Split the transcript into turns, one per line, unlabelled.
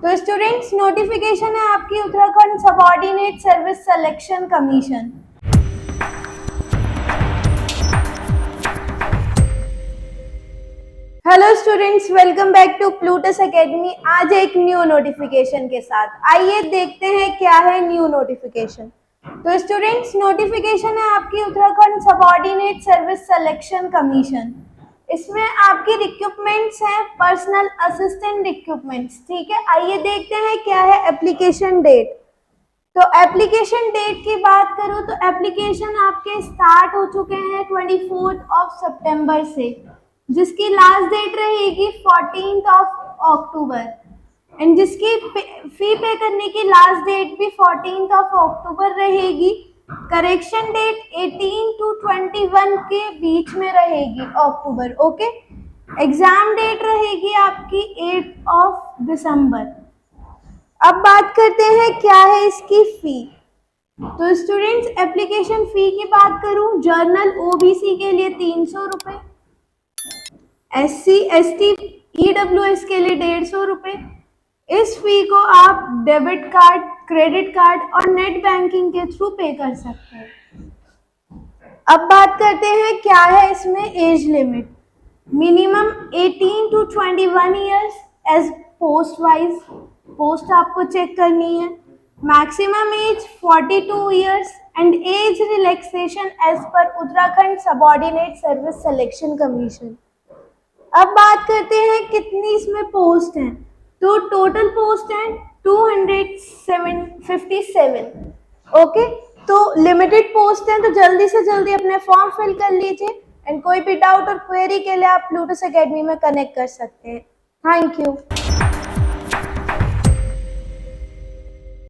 तो students notification है आपकी Uttarakhand subordinate service selection commission. Hello students, welcome back to Plutus academy. आज एक न्यू नोटिफिकेशन के साथ आइए देखते हैं क्या है न्यू नोटिफिकेशन। तो स्टूडेंट्स नोटिफिकेशन है आपकी Uttarakhand subordinate service selection commission. इसमें आपकी रिक्रूटमेंट्स हैं पर्सनल असिस्टेंट रिक्रूटमेंट्स। ठीक है, आइए देखते हैं क्या है एप्लीकेशन डेट। तो एप्लीकेशन डेट की बात करूं तो एप्लीकेशन आपके स्टार्ट हो चुके हैं 24 सितंबर से, जिसकी लास्ट डेट रहेगी 14 अक्टूबर एंड जिसकी फी पे करने की लास्ट डेट भी 14 अक्टूबर रहेगी। करेक्शन डेट 18 to 21 के बीच में रहेगी अक्टूबर। ओके, एग्जाम डेट रहेगी आपकी 8 दिसंबर। अब बात करते हैं क्या है इसकी फी। तो स्टूडेंट्स एप्लीकेशन फी की बात करूं, जर्नल ओबीसी के लिए 300 रुपये, SC ST EWS के लिए 150 रुपये। इस फी को आप डेबिट कार्ड, क्रेडिट कार्ड और नेट बैंकिंग के थ्रू पे कर सकते हैं। अब बात करते हैं क्या है इसमें age limit. Minimum 18 to 21 years age post wise, post आपको चेक करनी है। Maximum age 42 years and age relaxation age पर Uttarakhand subordinate service selection commission. अब बात करते हैं कितनी इसमें पोस्ट हैं। तो टोटल पोस्ट हैं 257। ओके, तो लिमिटेड पोस्ट हैं, तो जल्दी से जल्दी अपने फॉर्म फिल कर लीजिए एंड कोई भी डाउट और क्वेरी के लिए आप प्लूटस एकेडमी में कनेक्ट कर सकते हैं। Thank you.